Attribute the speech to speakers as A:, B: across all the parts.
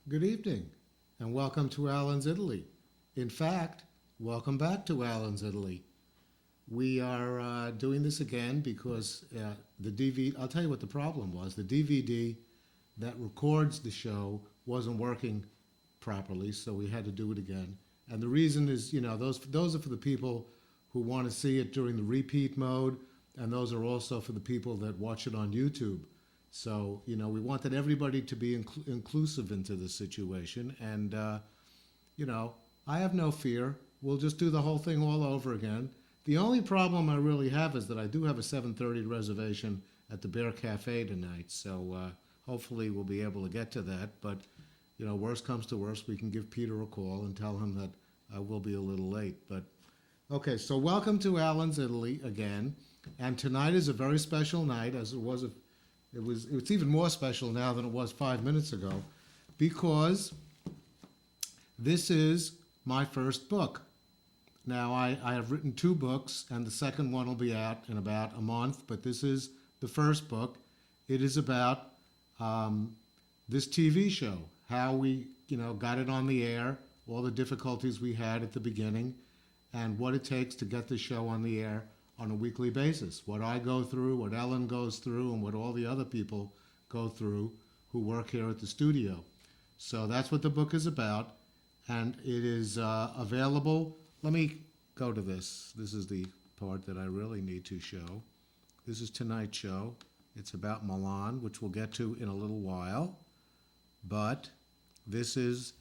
A: Good evening, and welcome to Alan's Italy. In fact, welcome back to Alan's Italy. We are doing this again because the DVD, I'll tell you what the problem was. The DVD that records the show wasn't working properly, so we had to do it again. And the reason is, those are for the people who want to see it during the repeat mode, and those are also for the people that watch it on YouTube. So, we wanted everybody to be inclusive into the situation. And, I have no fear. We'll just do the whole thing all over again. The only problem I really have is that I do have a 7:30 reservation at the Bear Cafe tonight. So hopefully we'll be able to get to that. But, worst comes to worst, we can give Peter a call and tell him that I will be a little late. But, okay, so welcome to Alan's Italy again. And tonight is a very special night, as it was it's even more special now than it was 5 minutes ago, because this is my first book. Now, I have written 2 books, and the second one will be out in about a month, but this is the first book. It is about this TV show, how we, got it on the air, all the difficulties we had at the beginning, and what it takes to get the show on the air on a weekly basis. What I go through, what Ellen goes through, and what all the other people go through who work here at the studio. So that's what the book is about, and it is available. Let me go to this. This is the part that I really need to show. This is tonight's show. It's about Milan, which we'll get to in a little while. But this is,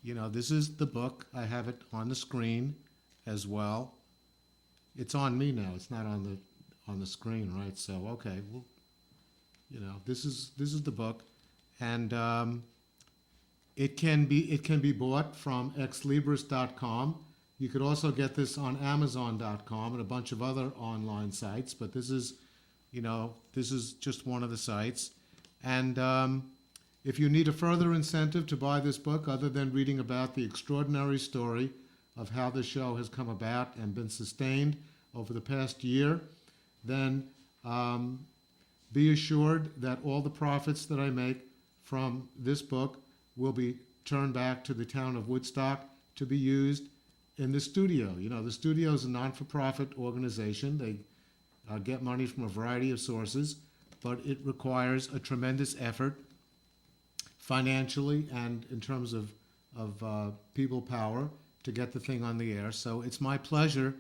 A: this is the book. I have it on the screen as well. It's on me now. It's not on the screen, right? So okay, well, this is the book, and it can be bought from exlibris.com. You could also get this on Amazon.com and a bunch of other online sites, but this is just one of the sites. And if you need a further incentive to buy this book, other than reading about the extraordinary story of how the show has come about and been sustained over the past year, then be assured that all the profits that I make from this book will be turned back to the town of Woodstock to be used in the studio. The studio is a non-for-profit organization. They get money from a variety of sources, but it requires a tremendous effort financially and in terms of people power to get the thing on the air. So it's my pleasure,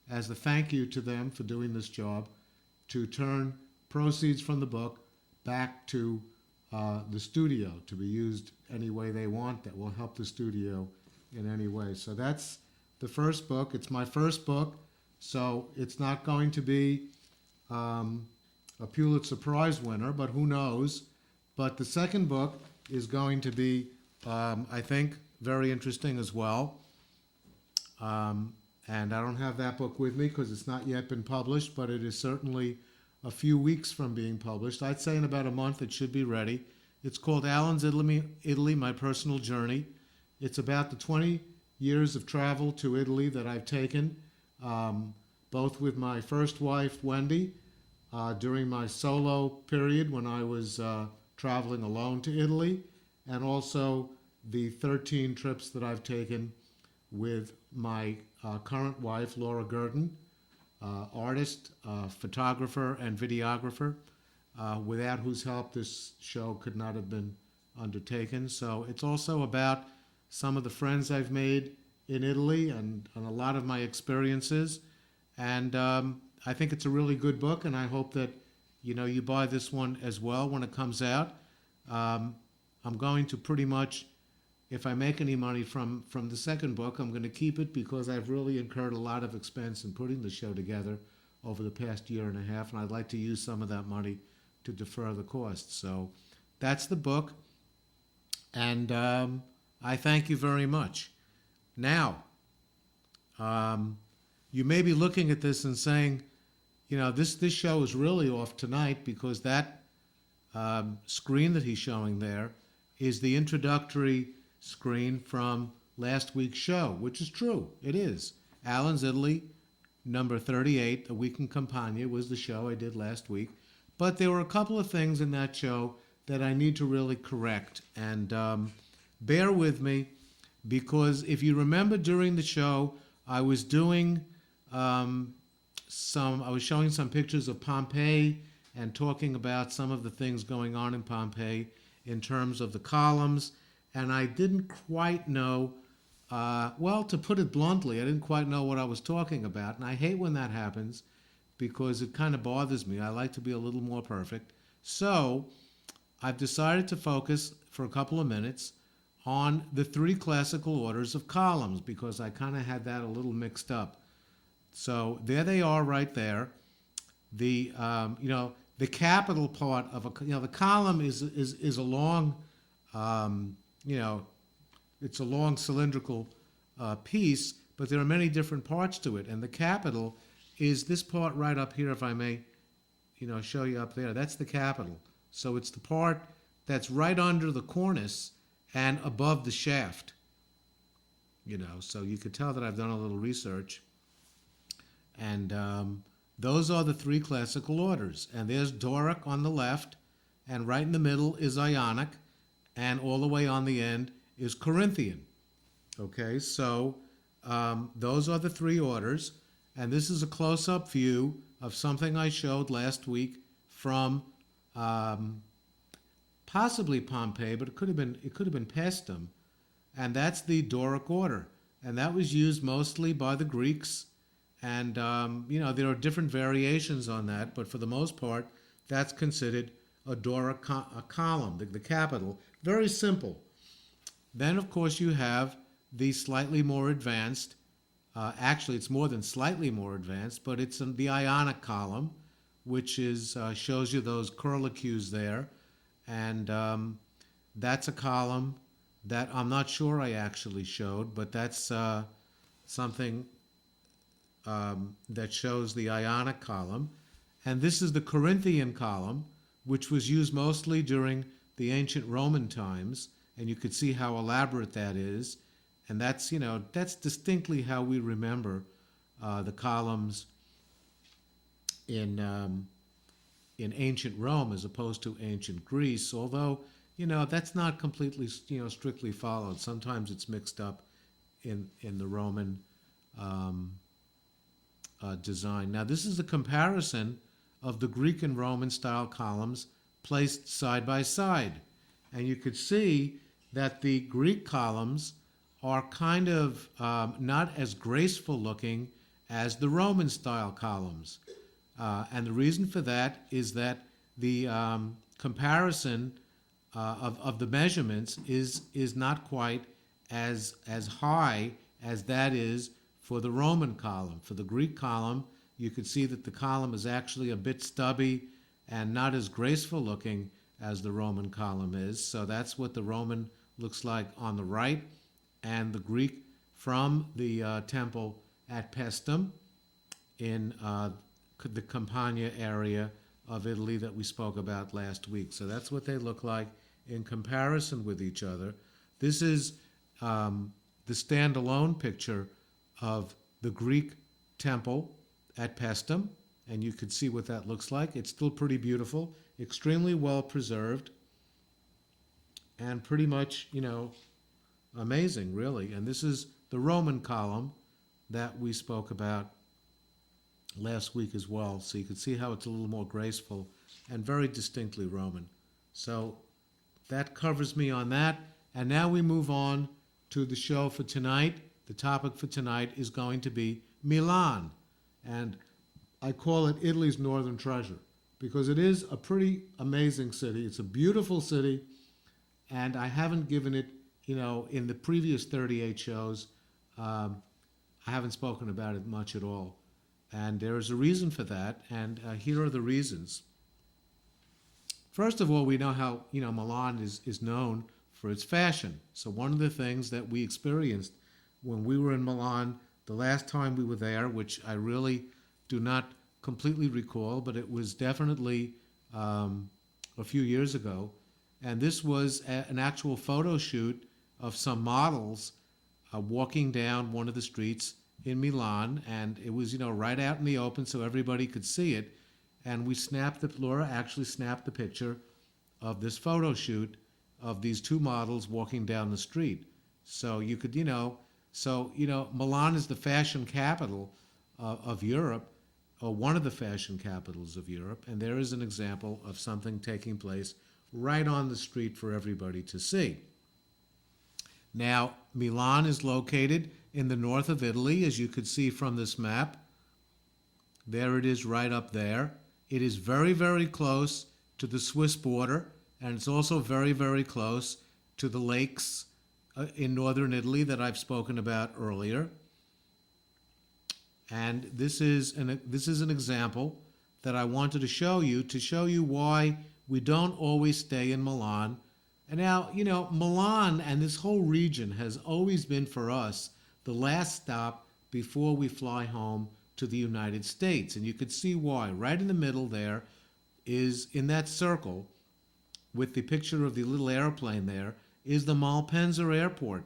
A: as a thank you to them for doing this job, to turn proceeds from the book back to the studio to be used any way they want that will help the studio in any way. So that's the first book. It's my first book, so it's not going to be a Pulitzer Prize winner, but who knows. But the second book is going to be, I think, very interesting as well. And I don't have that book with me because it's not yet been published, but it is certainly a few weeks from being published. I'd say in about a month it should be ready. It's called Alan's Italy, My Personal Journey. It's about the 20 years of travel to Italy that I've taken, both with my first wife, Wendy, during my solo period when I was traveling alone to Italy, and also the 13 trips that I've taken with my current wife, Laura Gurdon, artist, photographer, and videographer, without whose help this show could not have been undertaken. So it's also about some of the friends I've made in Italy and a lot of my experiences. And I think it's a really good book, and I hope that you buy this one as well when it comes out. I'm going to pretty much, if I make any money from the second book, I'm going to keep it because I've really incurred a lot of expense in putting the show together over the past year and a half, and I'd like to use some of that money to defer the costs. So that's the book, and I thank you very much. Now, you may be looking at this and saying, this show is really off tonight because that screen that he's showing there is the introductory screen from last week's show, which is true. It is. Alan's Italy, number 38, A Week in Campania, was the show I did last week. But there were a couple of things in that show that I need to really correct. And bear with me, because if you remember during the show, I was doing I was showing some pictures of Pompeii and talking about some of the things going on in Pompeii in terms of the columns. And I didn't quite know, to put it bluntly, I didn't quite know what I was talking about. And I hate when that happens because it kind of bothers me. I like to be a little more perfect. So I've decided to focus for a couple of minutes on the three classical orders of columns because I kind of had that a little mixed up. So there they are right there. The the capital part of the column is a long it's a long cylindrical piece, but there are many different parts to it, and the capital is this part right up here. If I may, show you up there. That's the capital. So it's the part that's right under the cornice and above the shaft. So you could tell that I've done a little research. And those are the three classical orders. And there's Doric on the left, and right in the middle is Ionic, and all the way on the end is Corinthian. Okay, so those are the three orders. And this is a close-up view of something I showed last week from possibly Pompeii, but it could have been Paestum. And that's the Doric order. And that was used mostly by the Greeks. And, there are different variations on that, but for the most part, that's considered a Doric a column, the capital. Very simple. Then, of course, you have the slightly more advanced, actually, it's more than slightly more advanced, but it's the Ionic column, which is shows you those curlicues there. And that's a column that I'm not sure I actually showed, but that's something that shows the Ionic column. And this is the Corinthian column, which was used mostly during the ancient Roman times. And you could see how elaborate that is. And that's, that's distinctly how we remember the columns in ancient Rome as opposed to ancient Greece. Although, that's not completely, strictly followed. Sometimes it's mixed up in the Roman design. Now, this is a comparison of the Greek and Roman style columns placed side by side. And you could see that the Greek columns are kind of not as graceful looking as the Roman style columns. And the reason for that is that the comparison of the measurements is not quite as high as that is for the Roman column. For the Greek column, you could see that the column is actually a bit stubby and not as graceful looking as the Roman column is. So that's what the Roman looks like on the right, and the Greek from the temple at Paestum in the Campania area of Italy that we spoke about last week. So that's what they look like in comparison with each other. This is the standalone picture of the Greek temple at Paestum, and you could see what that looks like. It's still pretty beautiful, extremely well preserved, and pretty much, amazing, really. And this is the Roman column that we spoke about last week as well. So you can see how it's a little more graceful and very distinctly Roman. So that covers me on that. And now we move on to the show for tonight. The topic for tonight is going to be Milan. And I call it Italy's Northern Treasure because it is a pretty amazing city. It's a beautiful city. And I haven't given it, in the previous 38 shows, I haven't spoken about it much at all. And there is a reason for that, and here are the reasons. First of all, we know how, Milan is known for its fashion. So one of the things that we experienced when we were in Milan the last time we were there, which I really do not completely recall, but it was definitely a few years ago, and this was an actual photo shoot of some models walking down one of the streets in Milan, and it was, right out in the open so everybody could see it. And Laura actually snapped the picture of this photo shoot of these two models walking down the street. So you could, Milan is the fashion capital of Europe, or one of the fashion capitals of Europe, and there is an example of something taking place right on the street for everybody to see. Now, Milan is located in the north of Italy, as you could see from this map. There it is right up there. It is very, very close to the Swiss border, and it's also very, very close to the lakes in northern Italy that I've spoken about earlier. And this is an example that I wanted to show you why we don't always stay in Milan. And now, Milan and this whole region has always been for us the last stop before we fly home to the United States. And you could see why. Right in the middle there is, in that circle, with the picture of the little airplane there, is the Malpensa Airport.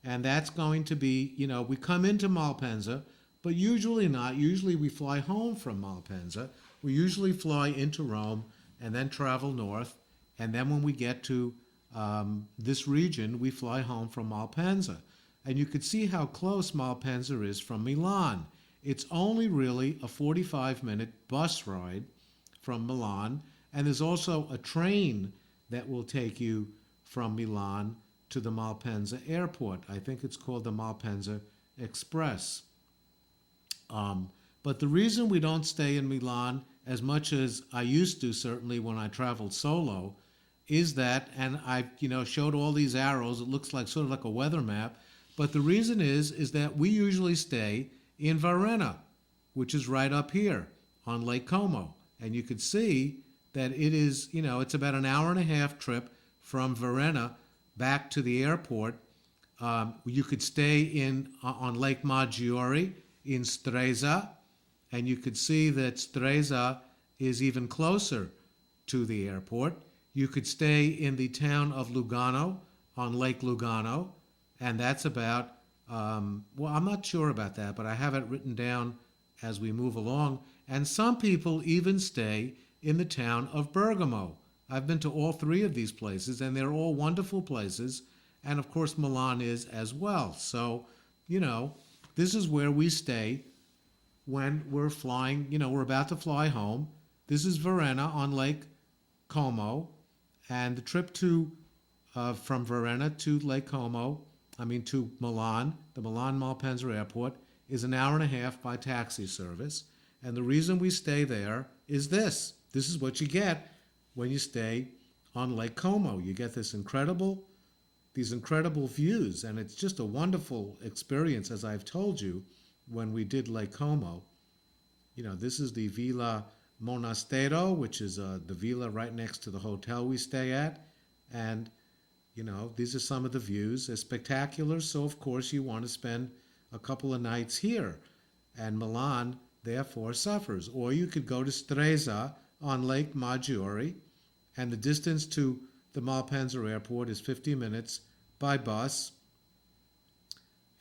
A: And that's going to be, we come into Malpensa, but usually not. Usually we fly home from Malpensa. We usually fly into Rome and then travel north. And then when we get to this region, we fly home from Malpensa. And you could see how close Malpensa is from Milan. It's only really a 45-minute bus ride from Milan. And there's also a train that will take you from Milan to the Malpensa airport. I think it's called the Malpensa Express. But the reason we don't stay in Milan as much as I used to, certainly when I traveled solo, is that, and I showed all these arrows, it looks like sort of like a weather map, but the reason is that we usually stay in Varenna, which is right up here on Lake Como. And you could see that it is, it's about an hour and a half trip from Varenna back to the airport. You could stay on Lake Maggiore in Stresa, and you could see that Stresa is even closer to the airport. You could stay in the town of Lugano on Lake Lugano, and that's about, I'm not sure about that, but I have it written down as we move along. And some people even stay in the town of Bergamo. I've been to all three of these places, and they're all wonderful places. And of course, Milan is as well. So, this is where we stay when we're flying, we're about to fly home. This is Varenna on Lake Como. And the trip from Varenna to Lake Como, to Milan, the Milan Malpensa Airport, is an hour and a half by taxi service. And the reason we stay there is this. This is what you get when you stay on Lake Como. You get these incredible views, and it's just a wonderful experience, as I've told you, when we did Lake Como. This is the Villa Monastero, which is the villa right next to the hotel we stay at. And, these are some of the views. They're spectacular, so of course you want to spend a couple of nights here. And Milan, therefore, suffers. Or you could go to Stresa on Lake Maggiore, and the distance to the Malpensa Airport is 50 minutes by bus,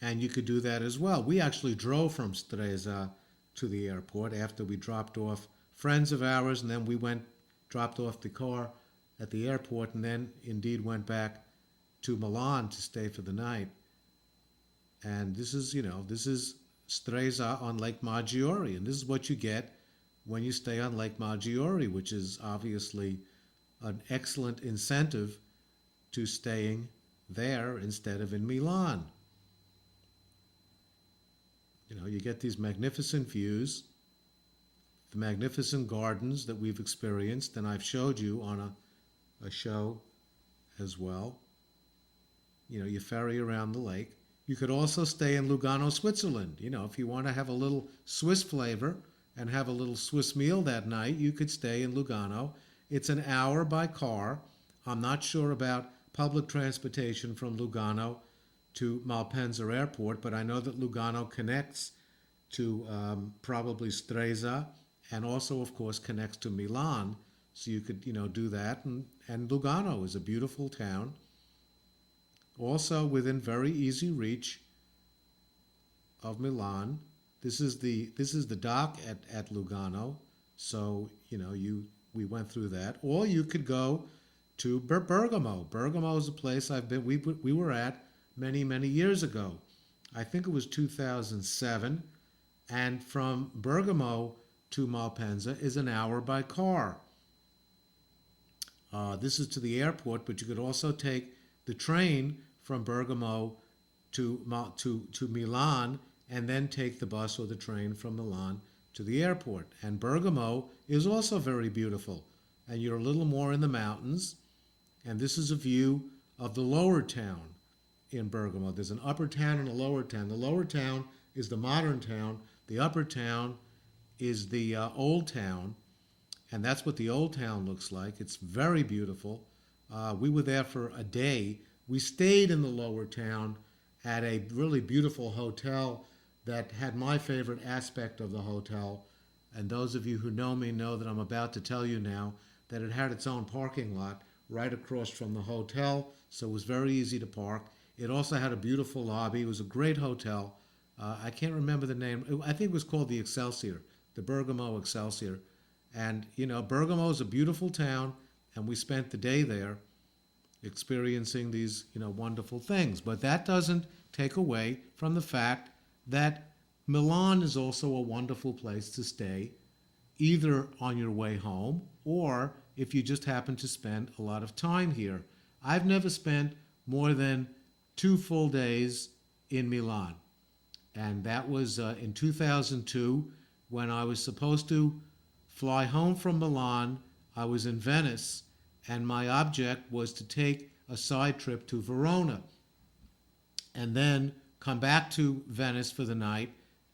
A: and you could do that as well. We actually drove from Stresa to the airport after we dropped off friends of ours, and then we dropped off the car at the airport, and then indeed went back to Milan to stay for the night. And this is Stresa on Lake Maggiore, and this is what you get when you stay on Lake Maggiore, which is obviously an excellent incentive to staying there instead of in Milan. You get these magnificent views, the magnificent gardens that we've experienced, and I've showed you on a show as well. You ferry around the lake. You could also stay in Lugano, Switzerland. You know, if you want to have a little Swiss flavor and have a little Swiss meal that night, you could stay in Lugano. It's an hour by car. I'm not sure about public transportation from Lugano to Malpensa Airport, but I know that Lugano connects to probably Stresa, and also, of course, connects to Milan. So you could, do that. And Lugano is a beautiful town. Also within very easy reach of Milan. This is the dock at Lugano. So, we went through that. Or you could go to Bergamo. Bergamo is a place we were at many, many years ago. I think it was 2007. And from Bergamo to Malpensa is an hour by car. This is to the airport, but you could also take the train from Bergamo to Milan, and then take the bus or the train from Milan to the airport. And Bergamo is also very beautiful, and you're a little more in the mountains. And this is a view of the lower town in Bergamo. There's an upper town and a lower town. The lower town is the modern town. The upper town is the old town, and that's what the old town looks like. It's very beautiful. We were there for a day. We stayed in the lower town at a really beautiful hotel that had my favorite aspect of the hotel. And those of you who know me know that I'm about to tell you now that it had its own parking lot right across from the hotel, so it was very easy to park. It also had a beautiful lobby. It was a great hotel. I can't remember the name. I think it was called the Excelsior, the Bergamo Excelsior. And, Bergamo is a beautiful town, and we spent the day there experiencing these, wonderful things. But that doesn't take away from the fact that Milan is also a wonderful place to stay, either on your way home or if you just happen to spend a lot of time here. I've never spent more than 2 full days in Milan. And that was in 2002 when I was supposed to fly home from Milan. I was in Venice, and my object was to take a side trip to Verona and then come back to Venice for the night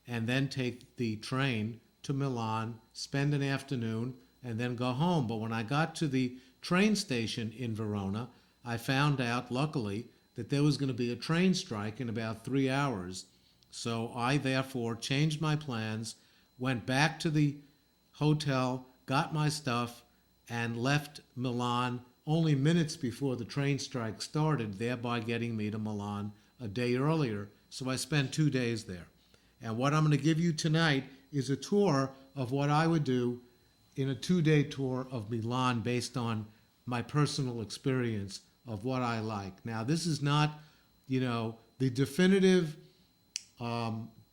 A: and then take the train to Milan, spend an afternoon, and then go home. But when I got to the train station in Verona, I found out, luckily, that there was going to be a train strike in about 3 hours. So I therefore changed my plans, went back to the hotel, got my stuff, and left Milan only minutes before the train strike started, thereby getting me to Milan a day earlier. So I spent 2 days there. And what I'm going to give you tonight is a tour of what I would do in a 2-day tour of Milan based on my personal experience of what I like. Now, this is not, the definitive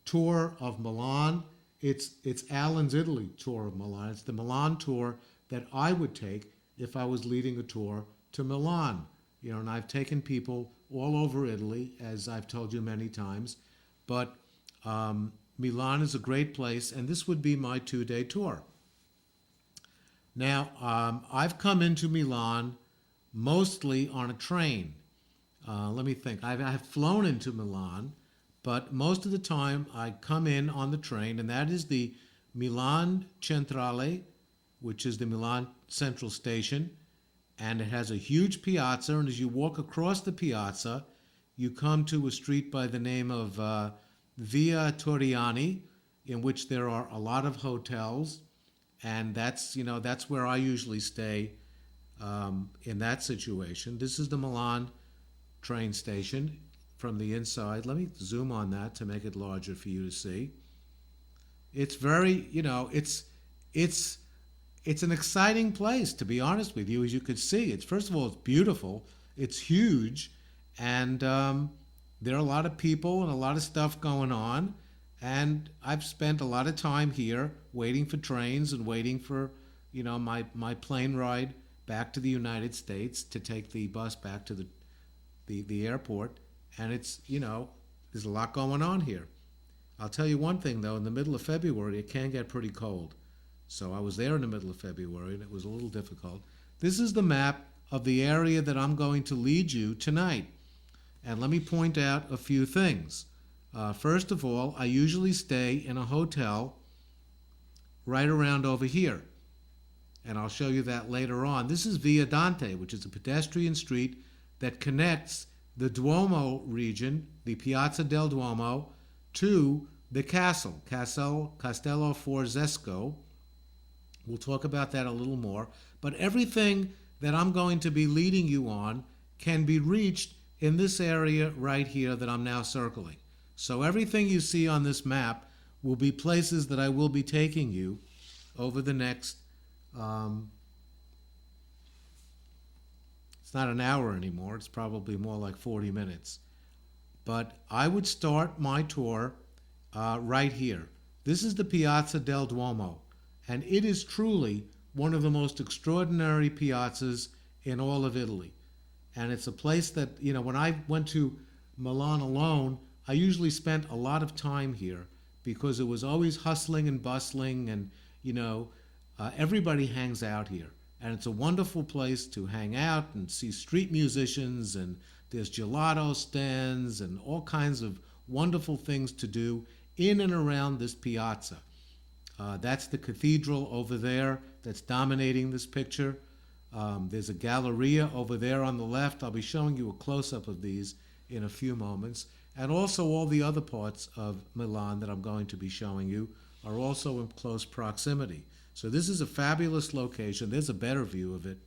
A: tour of Milan. It's Alan's Italy tour of Milan. It's the Milan tour that I would take if I was leading a tour to Milan. And I've taken people all over Italy, as I've told you many times. But Milan is a great place, and this would be my 2-day tour. Now, I've come into Milan mostly on a train. Let me think. I've flown into Milan, but most of the time I come in on the train, and that is the Milan Centrale, which is the Milan Central Station, and it has a huge piazza, and as you walk across the piazza, you come to a street by the name of Via Torriani, in which there are a lot of hotels, and that's where I usually stay in that situation. This is the Milan train station from the inside. Let me zoom on that to make it larger for you to see. It's very, it's an exciting place, to be honest with you, as you could see. It's, first of all, it's beautiful, it's huge, and there are a lot of people and a lot of stuff going on. And I've spent a lot of time here waiting for trains and waiting for, my plane ride back to the United States to take the bus back to the airport. And it's, there's a lot going on here. I'll tell you one thing, though, in the middle of February, it can get pretty cold. So I was there in the middle of February, and it was a little difficult. This is the map of the area that I'm going to lead you tonight. And let me point out a few things. First of all, I usually stay in a hotel right around over here. And I'll show you that later on. This is Via Dante, which is a pedestrian street that connects the Duomo region, the Piazza del Duomo, to the castle, Castello Sforsezco. We'll talk about that a little more. But everything that I'm going to be leading you on can be reached in this area right here that I'm now circling. So everything you see on this map will be places that I will be taking you over the next, it's not an hour anymore, it's probably more like 40 minutes. But I would start my tour right here. This is the Piazza del Duomo, and it is truly one of the most extraordinary piazzas in all of Italy. And it's a place that, when I went to Milan alone, I usually spent a lot of time here because it was always hustling and bustling, and, everybody hangs out here. And it's a wonderful place to hang out and see street musicians, and there's gelato stands and all kinds of wonderful things to do in and around this piazza. That's the cathedral over there that's dominating this picture. There's a Galleria over there on the left. I'll be showing you a close-up of these in a few moments. And also all the other parts of Milan that I'm going to be showing you are also in close proximity. So this is a fabulous location. There's a better view of it.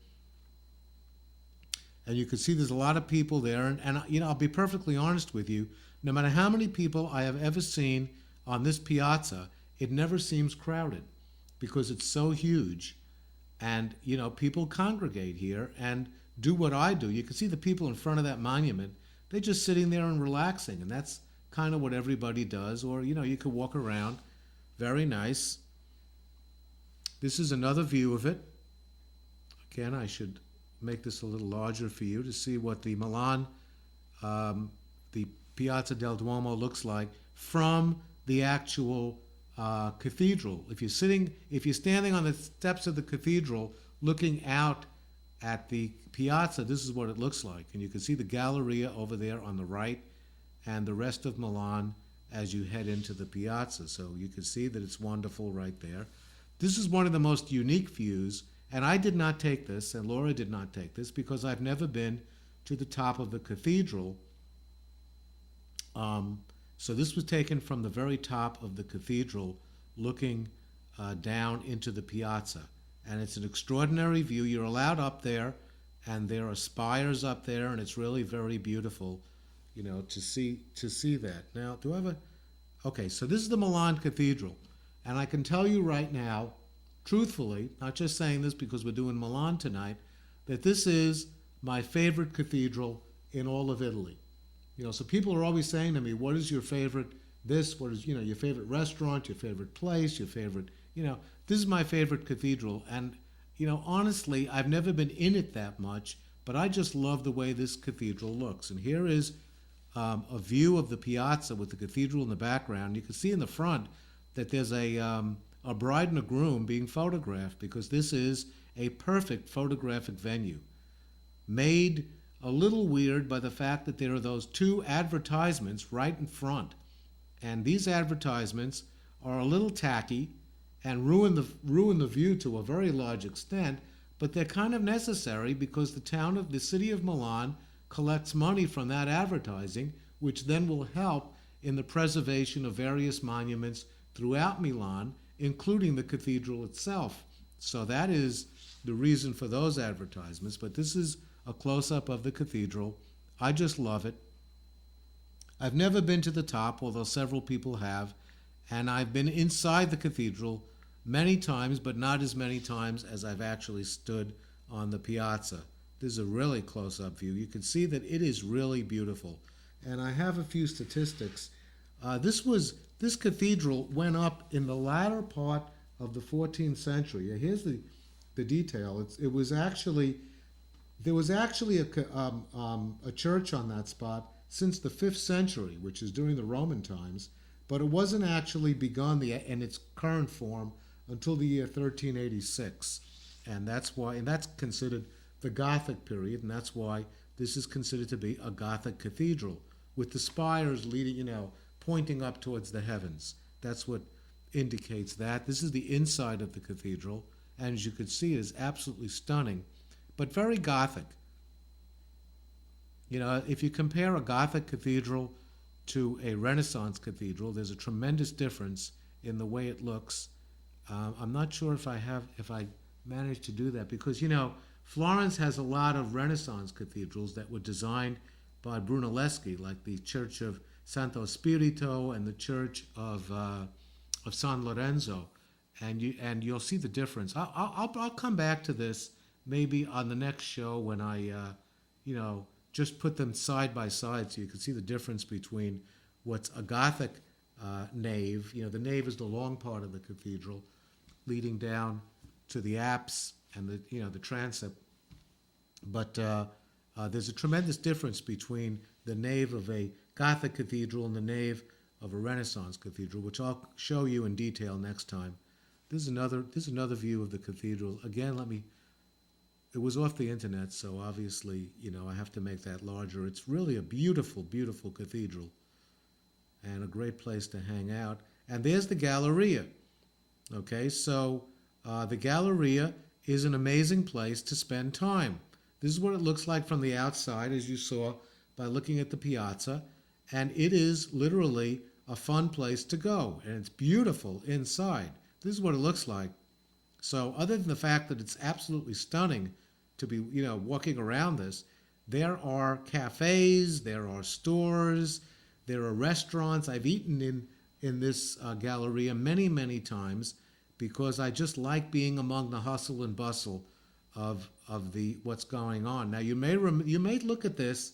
A: And you can see there's a lot of people there. And I'll be perfectly honest with you. No matter how many people I have ever seen on this piazza, it never seems crowded because it's so huge. And, people congregate here and do what I do. You can see the people in front of that monument. They're just sitting there and relaxing. And that's kind of what everybody does. Or, you could walk around. Very nice. This is another view of it. Again, I should make this a little larger for you to see what the Milan, the Piazza del Duomo looks like from the actual cathedral. If you're standing on the steps of the cathedral looking out at the piazza, this is what it looks like. And you can see the Galleria over there on the right and the rest of Milan as you head into the piazza. So you can see that it's wonderful right there. This is one of the most unique views, and I did not take this, and Laura did not take this, because I've never been to the top of the cathedral. So this was taken from the very top of the cathedral, looking down into the piazza. And it's an extraordinary view. You're allowed up there, and there are spires up there, and it's really very beautiful, to see that. Now, okay, so this is the Milan Cathedral. And I can tell you right now, truthfully, not just saying this because we're doing Milan tonight, that this is my favorite cathedral in all of Italy. So people are always saying to me, what is your favorite this? What is, your favorite restaurant, your favorite place, your favorite, this is my favorite cathedral. And, honestly, I've never been in it that much, but I just love the way this cathedral looks. And here is a view of the piazza with the cathedral in the background. You can see in the front that there's a bride and a groom being photographed, because this is a perfect photographic venue. Made a little weird by the fact that there are those two advertisements right in front. And these advertisements are a little tacky and ruin the view to a very large extent, but they're kind of necessary because the city of Milan collects money from that advertising, which then will help in the preservation of various monuments throughout Milan, including the cathedral itself. So that is the reason for those advertisements. But this is a close-up of the cathedral. I just love it. I've never been to the top, although several people have, and I've been inside the cathedral many times, but not as many times as I've actually stood on the piazza. This is a really close-up view. You can see that it is really beautiful. And I have a few statistics. This cathedral went up in the latter part of the 14th century. Here's the detail. There was actually a church on that spot since the 5th century, which is during the Roman times, but it wasn't actually begun in its current form until the year 1386. And that's considered the Gothic period, and that's why this is considered to be a Gothic cathedral with the spires leading, pointing up towards the heavens. That's what indicates that. This is the inside of the cathedral, and as you can see, it is absolutely stunning, but very Gothic. If you compare a Gothic cathedral to a Renaissance cathedral, there's a tremendous difference in the way it looks. I'm not sure if I managed to do that because, Florence has a lot of Renaissance cathedrals that were designed by Brunelleschi, like the Church of Santo Spirito and the Church of San Lorenzo, and you'll see the difference. I'll come back to this maybe on the next show when I just put them side by side so you can see the difference between what's a Gothic nave. The nave is the long part of the cathedral, leading down to the apse and the transept. But there's a tremendous difference between the nave of a Gothic cathedral and the nave of a Renaissance cathedral, which I'll show you in detail next time. This is another view of the cathedral. Again, it was off the internet, so obviously, I have to make that larger. It's really a beautiful, beautiful cathedral and a great place to hang out. And there's the Galleria. Okay, so the Galleria is an amazing place to spend time. This is what it looks like from the outside, as you saw by looking at the piazza. And it is literally a fun place to go. And it's beautiful inside. This is what it looks like. So other than the fact that it's absolutely stunning to be, walking around this, there are cafes, there are stores, there are restaurants. I've eaten in this Galleria many, many times because I just like being among the hustle and bustle of the what's going on. Now, you may look at this.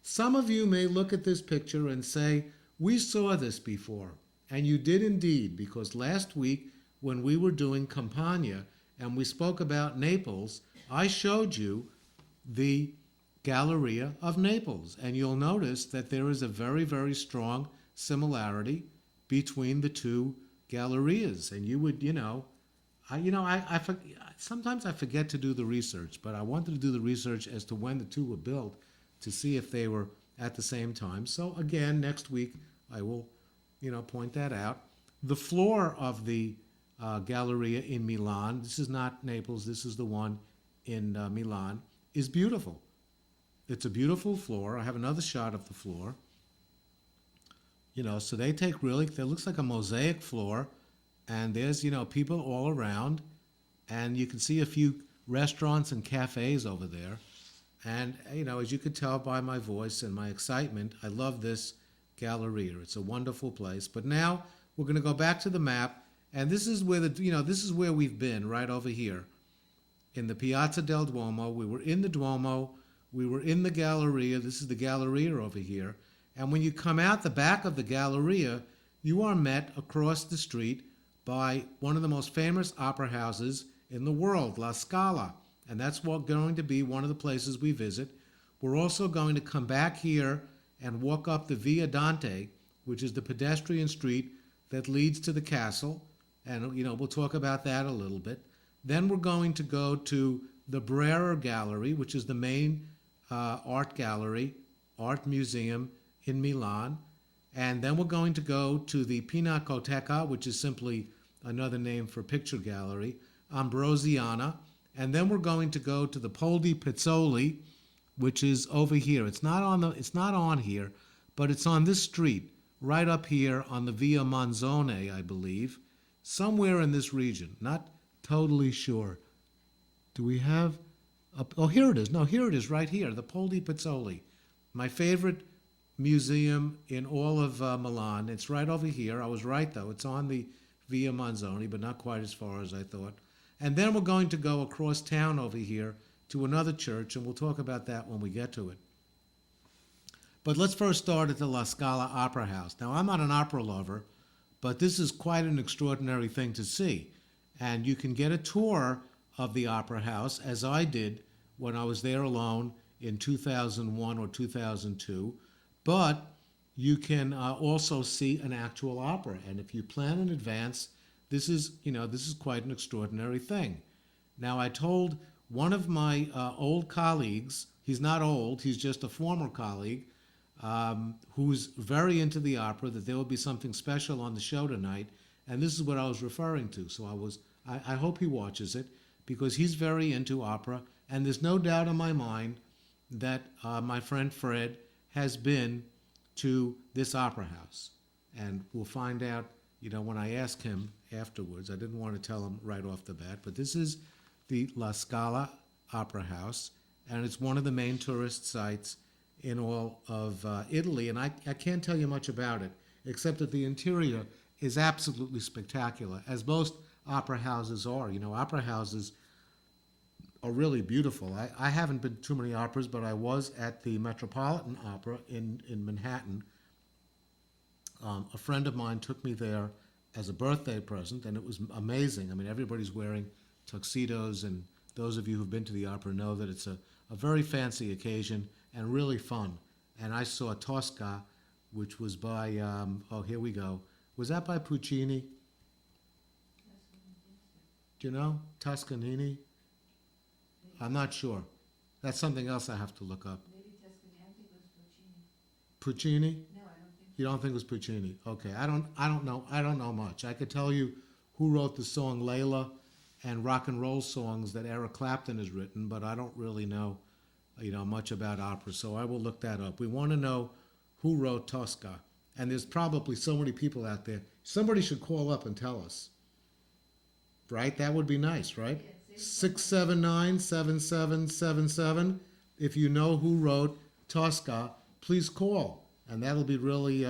A: Some of you may look at this picture and say, we saw this before. And you did indeed, because last week when we were doing Campania and we spoke about Naples, I showed you the Galleria of Naples. And you'll notice that there is a very, very strong similarity between the two Gallerias. And you would, sometimes I forget to do the research, but I wanted to do the research as to when the two were built to see if they were at the same time. So again, next week I will, point that out. The floor of the Galleria in Milan, this is not Naples, this is the one in Milan, is beautiful. It's a beautiful floor. I have another shot of the floor. So they take it looks like a mosaic floor, and there's, people all around, and you can see a few restaurants and cafes over there. And, as you could tell by my voice and my excitement, I love this Galleria. It's a wonderful place. But now we're going to go back to the map, and this is where this is where we've been, right over here in the Piazza del Duomo. We were in the Duomo. We were in the Galleria. This is the Galleria over here. And when you come out the back of the Galleria, you are met across the street by one of the most famous opera houses in the world, La Scala. And that's going to be one of the places we visit. We're also going to come back here and walk up the Via Dante, which is the pedestrian street that leads to the castle. And, we'll talk about that a little bit. Then we're going to go to the Brera Gallery, which is the main art gallery, art museum in Milan. And then we're going to go to the Pinacoteca, which is simply another name for picture gallery, Ambrosiana. And then we're going to go to the Poldi Pezzoli, which is over here. It's not on here, but it's on this street, right up here on the Via Manzone, I believe, somewhere in this region. Not totally sure. Do we have? Oh, here it is. No, here it is, right here, the Poldi Pezzoli, my favorite museum in all of Milan. It's right over here. I was right, though. It's on the Via Manzoni, but not quite as far as I thought. And then we're going to go across town over here to another church, and we'll talk about that when we get to it. But let's first start at the La Scala Opera House. Now, I'm not an opera lover, but this is quite an extraordinary thing to see. And you can get a tour of the Opera House, as I did when I was there alone in 2001 or 2002. But you can also see an actual opera. And if you plan in advance, this is quite an extraordinary thing. Now, I told one of my old colleagues He's not old. He's just a former colleague who's very into the opera, that there will be something special on the show tonight. And this is what I was referring to. So I hope he watches it, because he's very into opera. And there's no doubt in my mind that my friend Fred has been to this opera house. And we'll find out, when I ask him afterwards. I didn't want to tell him right off the bat, but this is the La Scala Opera House, and it's one of the main tourist sites in all of Italy. And I can't tell you much about it, except that the interior is absolutely spectacular, as most opera houses are. Opera houses are really beautiful. I haven't been to too many operas, but I was at the Metropolitan Opera in Manhattan. A friend of mine took me there as a birthday present, and it was amazing. I mean, everybody's wearing tuxedos, and those of you who've been to the opera know that it's a very fancy occasion and really fun. And I saw Tosca, which was by, here we go. Was that by Puccini? Do you know? Toscanini? I'm not sure. That's something else I have to look up.
B: Maybe Tuscany. I think it was Puccini.
A: Puccini?
B: No, I don't think so.
A: You don't think it was Puccini? Okay, I don't know much. I could tell you who wrote the song Layla and rock and roll songs that Eric Clapton has written, but I don't really know, much about opera. So I will look that up. We want to know who wrote Tosca, and there's probably so many people out there. Somebody should call up and tell us. Right? That would be nice, right? 679-7777. If you know who wrote Tosca, please call. And that'll be really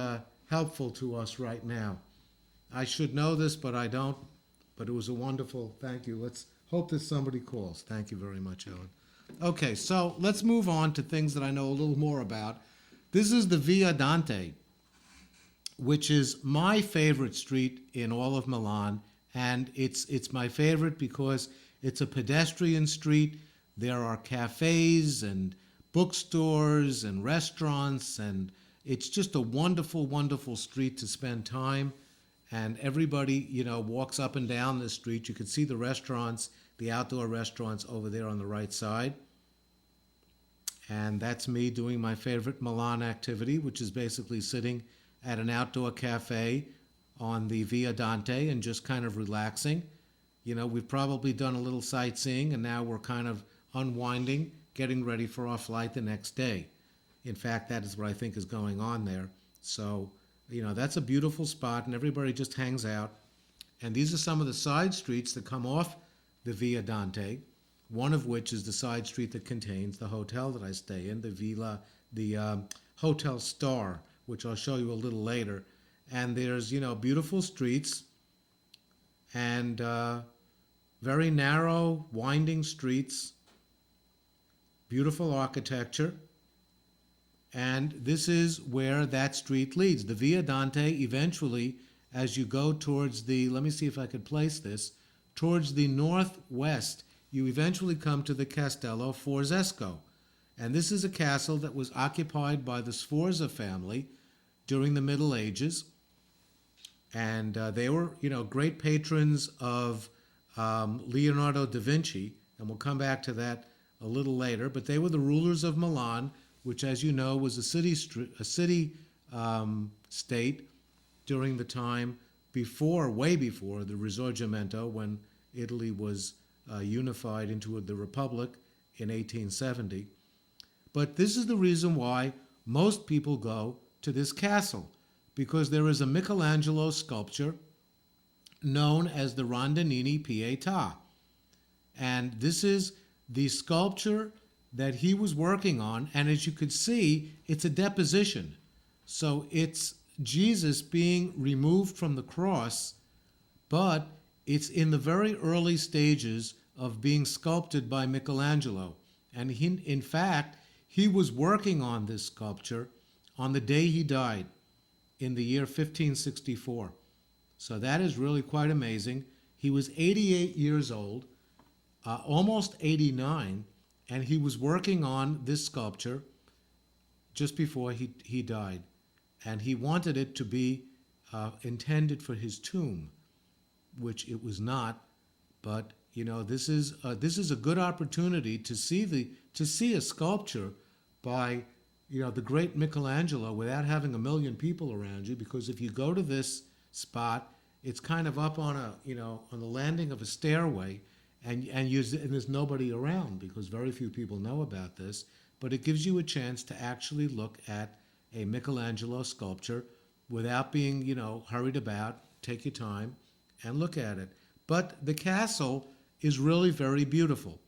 A: helpful to us right now. I should know this, but I don't. But it was a wonderful, thank you. Let's hope that somebody calls. Thank you very much, Ellen. Okay, so let's move on to things that I know a little more about. This is the Via Dante, which is my favorite street in all of Milan. And it's my favorite because it's a pedestrian street. There are cafes and bookstores and restaurants, and it's just a wonderful, wonderful street to spend time. And everybody, walks up and down the street. You can see the restaurants, the outdoor restaurants over there on the right side. And that's me doing my favorite Milan activity, which is basically sitting at an outdoor cafe on the Via Dante and just kind of relaxing. We've probably done a little sightseeing, and now we're kind of unwinding, getting ready for our flight the next day. In fact, that is what I think is going on there. So, that's a beautiful spot, and everybody just hangs out. And these are some of the side streets that come off the Via Dante, one of which is the side street that contains the hotel that I stay in, the Hotel Star, which I'll show you a little later. And there's, beautiful streets and very narrow, winding streets, beautiful architecture. And this is where that street leads. The Via Dante, eventually, as you go towards let me see if I could place this, towards the northwest, you eventually come to the Castello Sforsezco. And this is a castle that was occupied by the Sforza family during the Middle Ages. And they were, great patrons of Leonardo da Vinci, and we'll come back to that a little later. But they were the rulers of Milan, which, as you know, was a city state during the time way before the Risorgimento, when Italy was unified into the Republic in 1870. But this is the reason why most people go to this castle, because there is a Michelangelo sculpture known as the Rondinini Pieta. And this is the sculpture that he was working on, and as you could see, it's a deposition. So it's Jesus being removed from the cross, but it's in the very early stages of being sculpted by Michelangelo. And in fact, he was working on this sculpture on the day he died, in the year 1564. So that is really quite amazing. He was 88 years old, almost 89, and he was working on this sculpture just before he died. And he wanted it to be intended for his tomb, which it was not, but this is a good opportunity to see a sculpture by the great Michelangelo without having a million people around you, because if you go to this spot, it's kind of up on on the landing of a stairway, and there's nobody around because very few people know about this, but it gives you a chance to actually look at a Michelangelo sculpture without being hurried about. Take your time and look at it. But the castle is really very beautiful,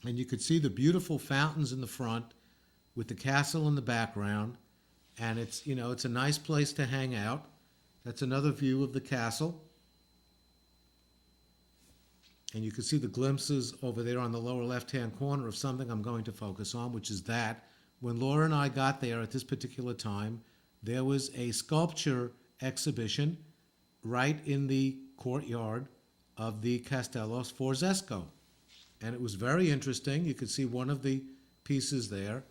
A: and you could see the beautiful fountains in the front with the castle in the background, and it's a nice place to hang out. That's another view of the castle. And you can see the glimpses over there on the lower left-hand corner of something I'm going to focus on, which is that when Laura and I got there at this particular time, there was a sculpture exhibition right in the courtyard of the Castello Sforsezco. And it was very interesting. You could see one of the pieces there.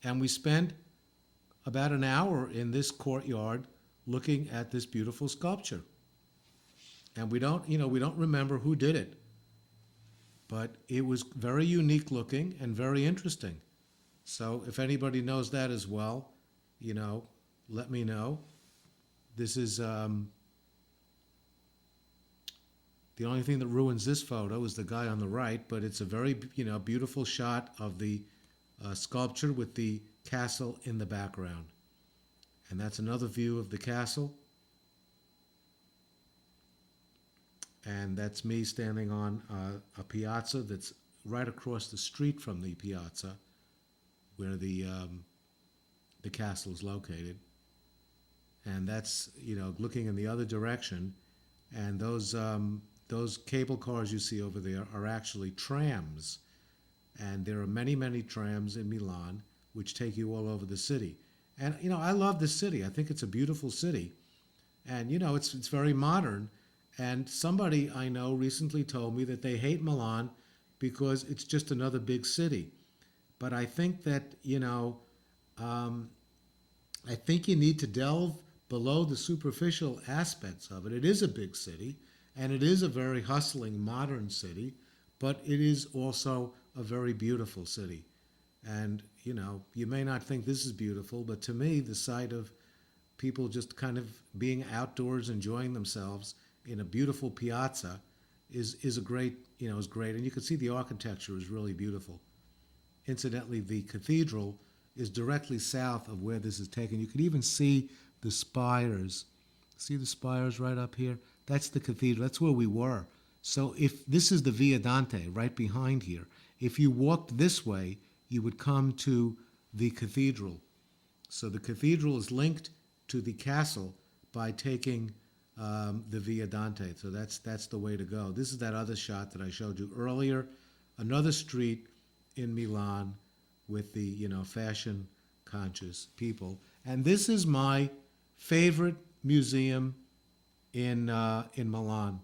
A: And we spent about an hour in this courtyard looking at this beautiful sculpture. And we don't remember who did it, but it was very unique looking and very interesting. So if anybody knows that as well, let me know. This is the only thing that ruins this photo is the guy on the right, but it's a very beautiful shot of the sculpture with the castle in the background. And that's another view of the castle. And that's me standing on a piazza that's right across the street from the piazza where the castle is located. And that's, looking in the other direction. And those cable cars you see over there are actually trams. And there are many, many trams in Milan which take you all over the city. And, I love the city. I think it's a beautiful city. And, it's very modern. And somebody I know recently told me that they hate Milan because it's just another big city. But I think that, I think you need to delve below the superficial aspects of it. It is a big city, and it is a very hustling, modern city, but it is also a very beautiful city. And, you may not think this is beautiful, but to me, the sight of people just kind of being outdoors, enjoying themselves in a beautiful piazza is a great, is great. And you can see the architecture is really beautiful. Incidentally, the cathedral is directly south of where this is taken. You can even see the spires. See the spires right up here? That's the cathedral. That's where we were. So if this is the Via Dante right behind here, if you walked this way, you would come to the cathedral. So the cathedral is linked to the castle by taking the Via Dante. So that's the way to go. This is that other shot that I showed you earlier. Another street in Milan with the fashion conscious people. And this is my favorite museum in Milan.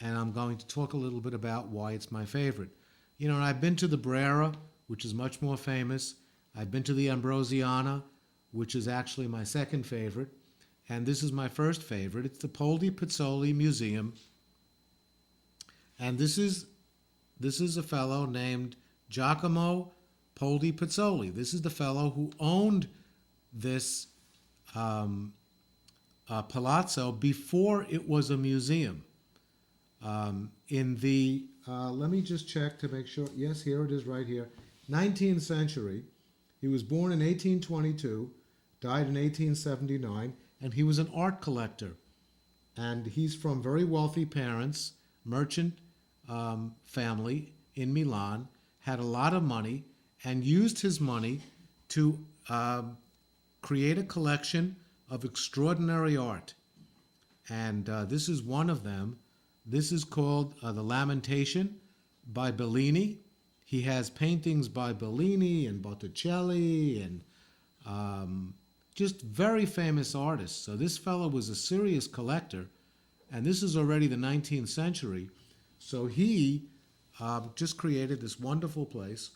A: And I'm going to talk a little bit about why it's my favorite. And I've been to the Brera, which is much more famous. I've been to the Ambrosiana, which is actually my second favorite. And this is my first favorite. It's the Poldi Pezzoli Museum. And this is a fellow named Giacomo Poldi Pezzoli. This is the fellow who owned this palazzo before it was a museum. Let me just check to make sure. Yes, here it is right here. 19th century. He was born in 1822, died in 1879, and he was an art collector. And he's from very wealthy parents, merchant family in Milan, had a lot of money, and used his money to create a collection of extraordinary art. And this is one of them. This is called The Lamentation by Bellini. He has paintings by Bellini and Botticelli and just very famous artists. So this fellow was a serious collector, and this is already the 19th century. So he just created this wonderful place,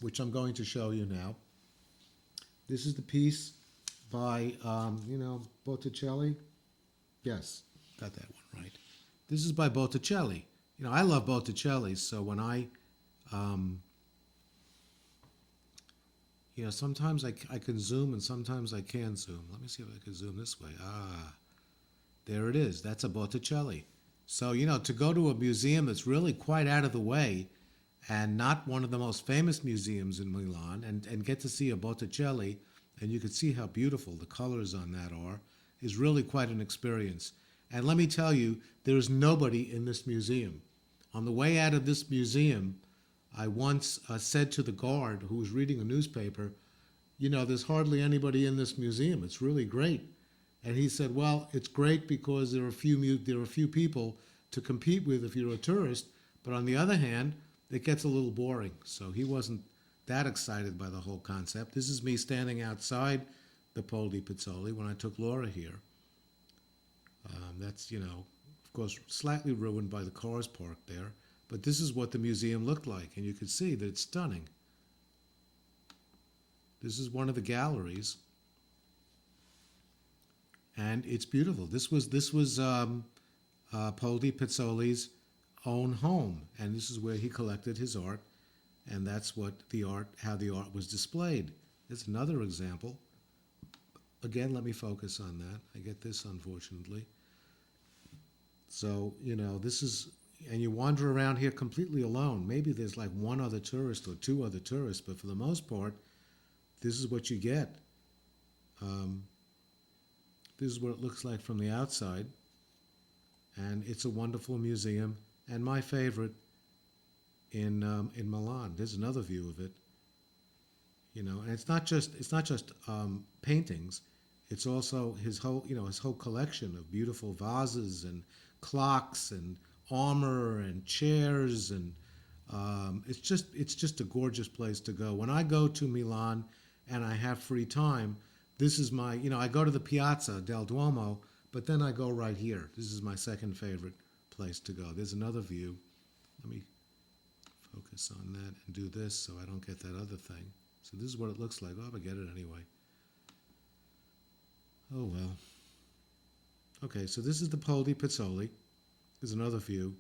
A: which I'm going to show you now. This is the piece by, Botticelli. Yes, got that one right. This is by Botticelli. You know, I love Botticelli, so when sometimes I can zoom and sometimes I can't zoom. Let me see if I can zoom this way. There it is. That's a Botticelli. So, to go to a museum that's really quite out of the way and not one of the most famous museums in Milan and get to see a Botticelli, and you can see how beautiful the colors on that are, is really quite an experience. And let me tell you, there's nobody in this museum. On the way out of this museum, I once said to the guard who was reading a newspaper, there's hardly anybody in this museum. It's really great. And he said, well, it's great because there are a few people to compete with if you're a tourist. But on the other hand, it gets a little boring. So he wasn't that excited by the whole concept. This is me standing outside the Poldi Pezzoli when I took Laura here. That's, of course, slightly ruined by the cars parked there. But this is what the museum looked like, and you can see that it's stunning. This is one of the galleries, and it's beautiful. This was Poldi Pezzoli's own home, and this is where he collected his art, and that's how the art was displayed. There's another example. Again, let me focus on that. I get this, unfortunately. So, this is, and you wander around here completely alone. Maybe there's like one other tourist or two other tourists, but for the most part, this is what you get. This is what it looks like from the outside, and it's a wonderful museum, and my favorite in Milan. There's another view of it. And it's not just paintings. It's also his whole collection of beautiful vases and clocks and armor and chairs, and it's just a gorgeous place to go. When I go to Milan and I have free time, this is my, I go to the Piazza del Duomo, but then I go right here. This is my second favorite place to go. There's another view. Let me focus on that and do this so I don't get that other thing. So this is what it looks like. Oh, I get it anyway. Oh, well. Okay, so this is the Poldi Pezzoli. There's another view.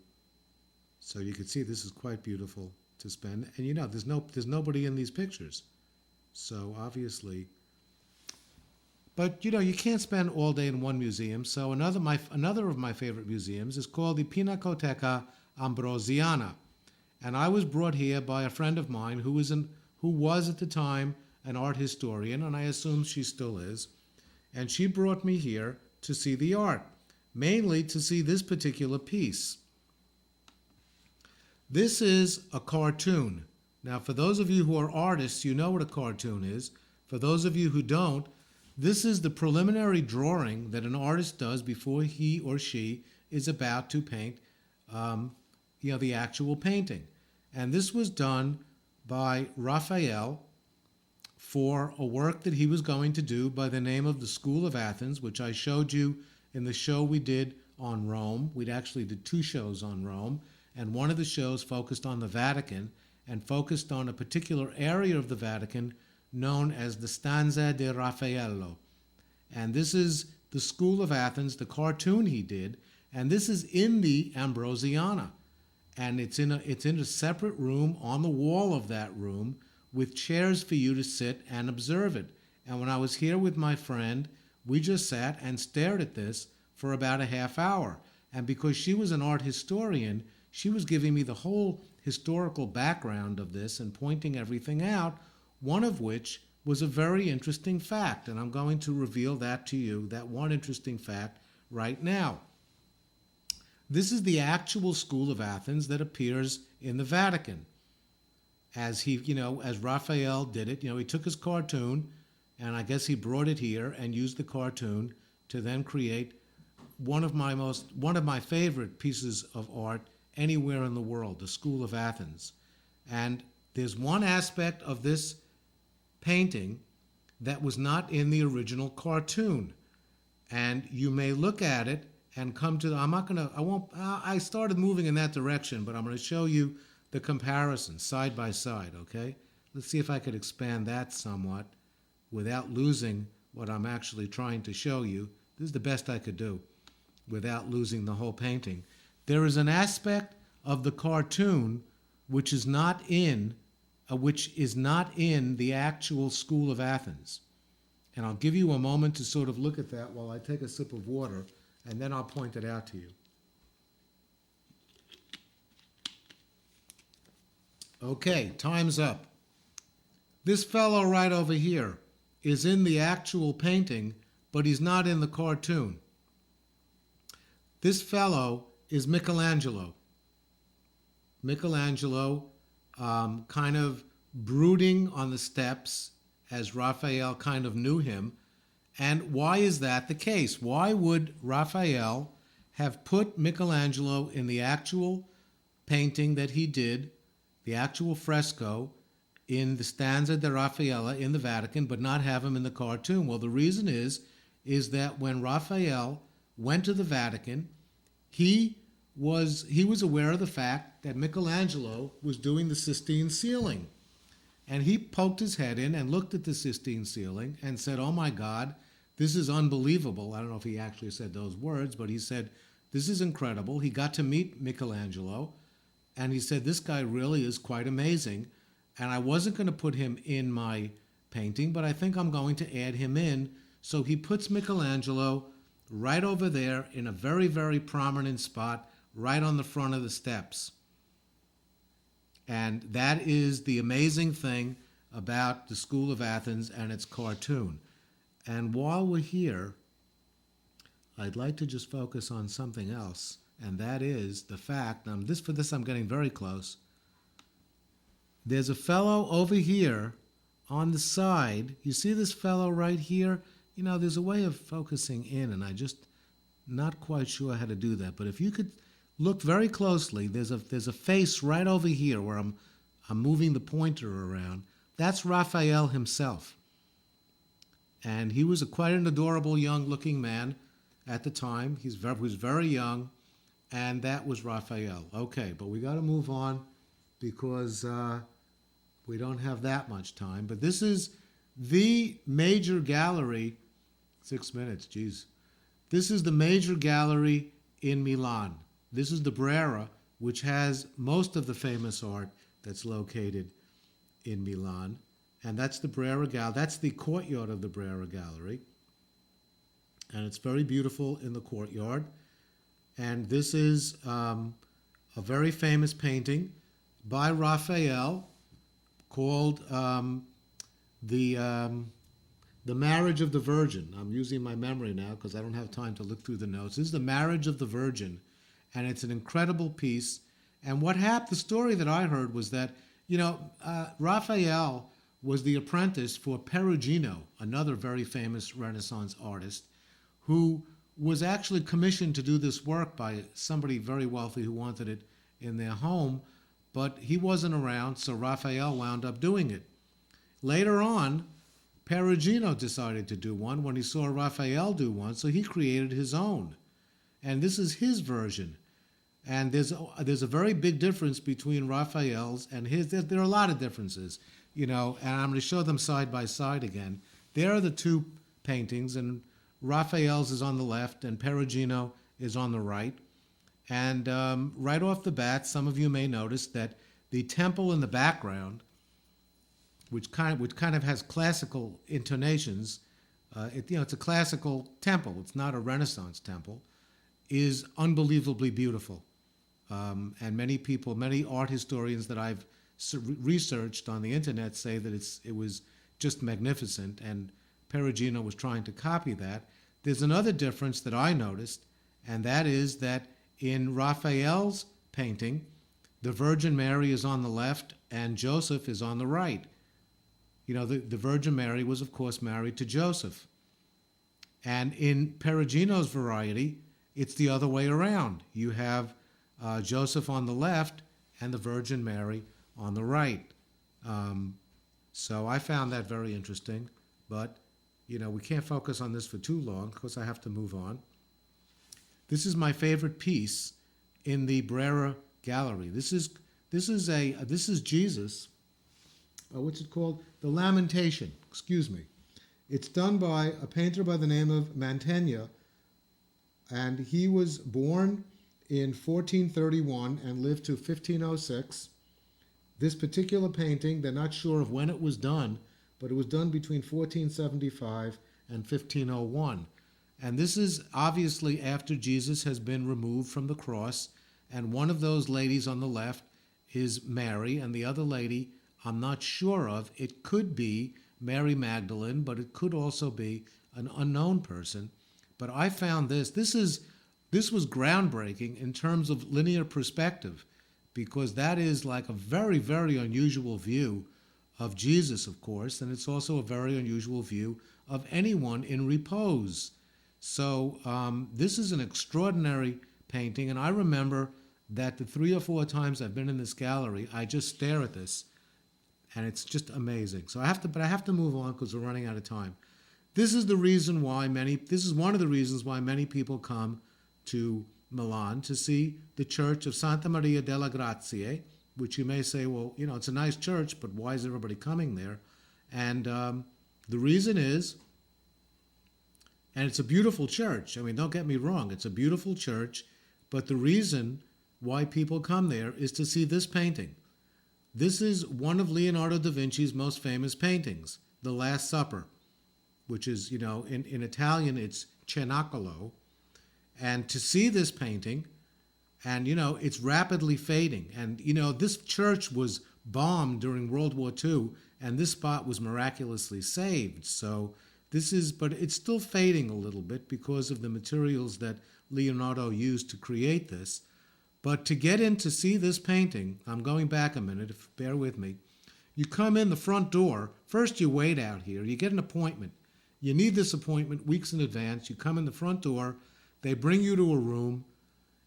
A: So you can see this is quite beautiful to spend. And there's nobody in these pictures. So obviously, but you can't spend all day in one museum. So another of my favorite museums is called the Pinacoteca Ambrosiana. And I was brought here by a friend of mine who was at the time an art historian, and I assume she still is. And she brought me here to see the art, mainly to see this particular piece. This is a cartoon. Now, for those of you who are artists, you know what a cartoon is. For those of you who don't, this is the preliminary drawing that an artist does before he or she is about to paint, the actual painting. And this was done by Raphael for a work that he was going to do by the name of the School of Athens, which I showed you in the show we did on Rome. We actually did 2 shows on Rome, and one of the shows focused on the Vatican and focused on a particular area of the Vatican known as the Stanza di Raffaello. And this is the School of Athens, the cartoon he did, and this is in the Ambrosiana. And it's in a separate room on the wall of that room with chairs for you to sit and observe it. And when I was here with my friend, we just sat and stared at this for about a half hour. And because she was an art historian, she was giving me the whole historical background of this and pointing everything out, one of which was a very interesting fact. And I'm going to reveal that to you, that one interesting fact, right now. This is the actual School of Athens that appears in the Vatican. As Raphael did it, he took his cartoon, and I guess he brought it here and used the cartoon to then create one of my favorite pieces of art anywhere in the world, the School of Athens. And there's one aspect of this painting that was not in the original cartoon. And you may look at it and come to, I started moving in that direction, but I'm going to show you the comparison side by side, okay? Let's see if I could expand that somewhat without losing what I'm actually trying to show you. This is the best I could do. without losing the whole painting. There is an aspect of the cartoon which is not in the actual School of Athens. And I'll give you a moment to sort of look at that while I take a sip of water, and then I'll point it out to you. Okay, time's up. This fellow right over here is in the actual painting, but he's not in the cartoon. This fellow is Michelangelo. Michelangelo kind of brooding on the steps as Raphael kind of knew him. And why is that the case? Why would Raphael have put Michelangelo in the actual painting that he did, the actual fresco, in the Stanza de Raffaella in the Vatican, but not have him in the cartoon? Well, the reason is that when Raphael went to the Vatican, he was aware of the fact that Michelangelo was doing the Sistine ceiling. And he poked his head in and looked at the Sistine ceiling and said, "Oh my God, this is unbelievable." I don't know if he actually said those words, but he said, "This is incredible." He got to meet Michelangelo, and he said, "This guy really is quite amazing." And I wasn't going to put him in my painting, but I think I'm going to add him in. So he puts Michelangelo right over there in a very, very prominent spot, right on the front of the steps. And that is the amazing thing about the School of Athens and its cartoon. And while we're here, I'd like to just focus on something else, and that is the fact, I'm getting very close. There's a fellow over here on the side. You see this fellow right here? You know, there's a way of focusing in, and I just not quite sure how to do that. But if you could look very closely, there's a face right over here where I'm moving the pointer around. That's Raphael himself. And he was quite an adorable young-looking man at the time. He was very young, and that was Raphael. Okay, but we got to move on because we don't have that much time. But this is the major gallery. 6 minutes, geez. This is the major gallery in Milan. This is the Brera, which has most of the famous art that's located in Milan. And that's the Brera Gallery. That's the courtyard of the Brera Gallery. And it's very beautiful in the courtyard. And this is a very famous painting by Raphael called the Marriage of the Virgin. I'm using my memory now because I don't have time to look through the notes. This is the Marriage of the Virgin. And it's an incredible piece. And what happened, the story that I heard was that, Raphael was the apprentice for Perugino, another very famous Renaissance artist, who was actually commissioned to do this work by somebody very wealthy who wanted it in their home, but he wasn't around, so Raphael wound up doing it. Later on, Perugino decided to do one when he saw Raphael do one, so he created his own. And this is his version. And there's a very big difference between Raphael's and his. There are a lot of differences, and I'm going to show them side by side again. There are the two paintings, and Raphael's is on the left and Perugino is on the right. And right off the bat, some of you may notice that the temple in the background, which kind of has classical intonations, it's a classical temple. It's not a Renaissance temple, is unbelievably beautiful. And many art historians that I've researched on the internet say that it was just magnificent, and Perugino was trying to copy that. There's another difference that I noticed, and that is that in Raphael's painting, the Virgin Mary is on the left and Joseph is on the right. The Virgin Mary was, of course, married to Joseph. And in Perugino's variety, it's the other way around. You have Joseph on the left and the Virgin Mary on the right. So I found that very interesting. But, we can't focus on this for too long because I have to move on. This is my favorite piece in the Brera Gallery. This is Jesus. What's it called? The Lamentation. Excuse me. It's done by a painter by the name of Mantegna, And he was born in 1431 and lived to 1506. This particular painting, they're not sure of when it was done, but it was done between 1475 and 1501. And this is obviously after Jesus has been removed from the cross. And one of those ladies on the left is Mary, and the other lady I'm not sure of. It could be Mary Magdalene, but it could also be an unknown person. But I found this was groundbreaking in terms of linear perspective, because that is like a very, very unusual view of Jesus, of course, and it's also a very unusual view of anyone in repose. So this is an extraordinary painting, and I remember that the 3 or 4 times I've been in this gallery, I just stare at this, and it's just amazing. So I have to move on because we're running out of time. This is one of the reasons why many people come to Milan to see the church of Santa Maria della Grazie, which you may say, well, it's a nice church, but why is everybody coming there? And the reason is, and it's a beautiful church. I mean, don't get me wrong, it's a beautiful church, but the reason why people come there is to see this painting. This is one of Leonardo da Vinci's most famous paintings, The Last Supper, which is, in Italian, it's Cenacolo. And to see this painting, and, it's rapidly fading. And, this church was bombed during World War II, and this spot was miraculously saved. So but it's still fading a little bit because of the materials that Leonardo used to create this. But to get in to see this painting, I'm going back a minute, bear with me. You come in the front door. First, you wait out here. You get an appointment. You need this appointment weeks in advance. You come in the front door. They bring you to a room,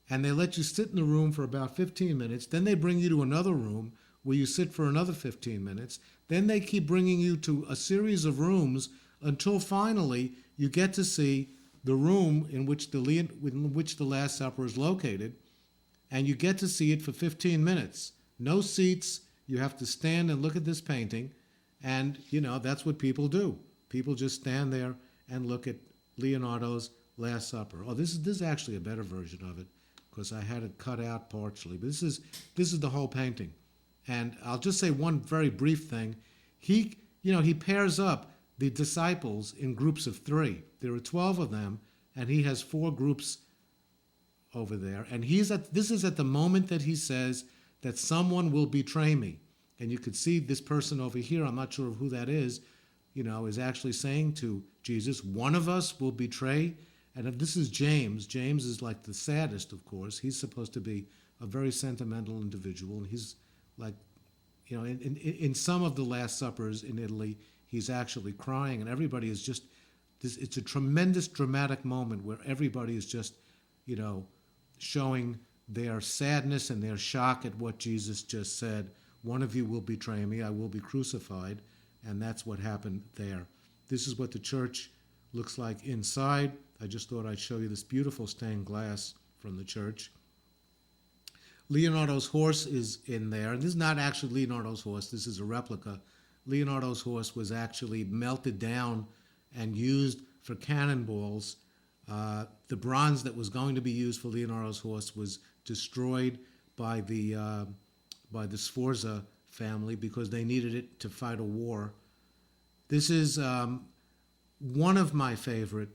A: and they let you sit in the room for about 15 minutes. Then they bring you to another room where you sit for another 15 minutes. Then they keep bringing you to a series of rooms until finally you get to see the room in which the Last Supper is located, and you get to see it for 15 minutes. No seats. You have to stand and look at this painting, and, that's what people do. People just stand there and look at Leonardo's Last Supper. Oh, this is actually a better version of it because I had it cut out partially. But this is the whole painting. And I'll just say one very brief thing. He pairs up the disciples in groups of 3. There are 12 of them, and he has 4 groups over there. And this is at the moment that he says that someone will betray me. And you could see this person over here, I'm not sure of who that is actually saying to Jesus, one of us will betray. And if this is James is like the saddest, of course. He's supposed to be a very sentimental individual. And he's like, in some of the Last Suppers in Italy, he's actually crying. And everybody is just, it's a tremendous dramatic moment where everybody is just, showing their sadness and their shock at what Jesus just said. One of you will betray me. I will be crucified. And that's what happened there. This is what the church looks like inside. I just thought I'd show you this beautiful stained glass from the church. Leonardo's horse is in there. And this is not actually Leonardo's horse. This is a replica. Leonardo's horse was actually melted down and used for cannonballs. The bronze that was going to be used for Leonardo's horse was destroyed by the Sforza family because they needed it to fight a war. This is one of my favorite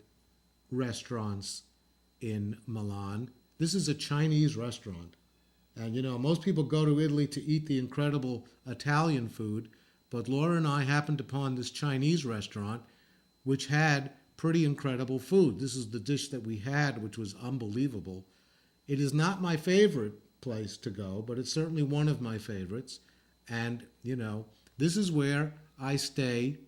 A: restaurants in Milan. This is a Chinese restaurant. And, most people go to Italy to eat the incredible Italian food, but Laura and I happened upon this Chinese restaurant, which had pretty incredible food. This is the dish that we had, which was unbelievable. It is not my favorite place to go, but it's certainly one of my favorites. And, this is where I stay,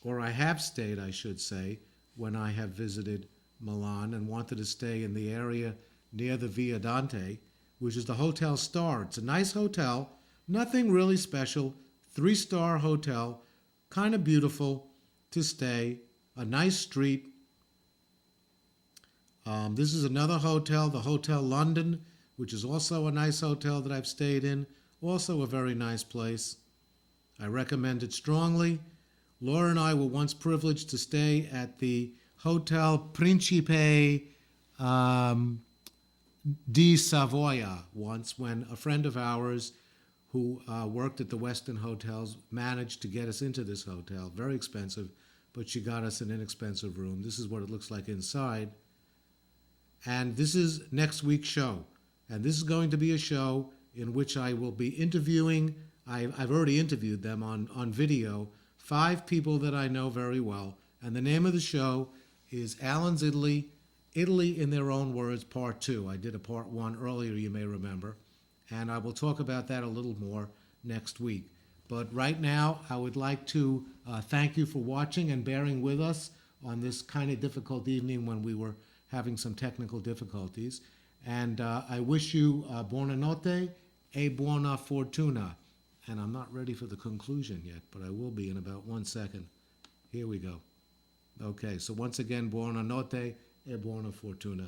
A: or I have stayed, I should say, when I have visited Milan and wanted to stay in the area near the Via Dante, which is the Hotel Star. It's a nice hotel, nothing really special, 3-star hotel, kind of beautiful to stay, a nice street. This is another hotel, the Hotel London, which is also a nice hotel that I've stayed in, also a very nice place. I recommend it strongly. Laura and I were once privileged to stay at the Hotel Principe di Savoia once when a friend of ours who worked at the Westin Hotels managed to get us into this hotel. Very expensive, but she got us an inexpensive room. This is what it looks like inside. And this is next week's show. And this is going to be a show in which I will be interviewing, I've already interviewed them on video, 5 people that I know very well. And the name of the show is Alan's Italy, Italy in Their Own Words, Part 2. I did a Part 1 earlier, you may remember. And I will talk about that a little more next week. But right now, I would like to thank you for watching and bearing with us on this kind of difficult evening when we were having some technical difficulties. And I wish you buonanotte e buona fortuna. And I'm not ready for the conclusion yet, but I will be in about 1 second. Here we go. Okay, so once again, buonanotte e buona fortuna.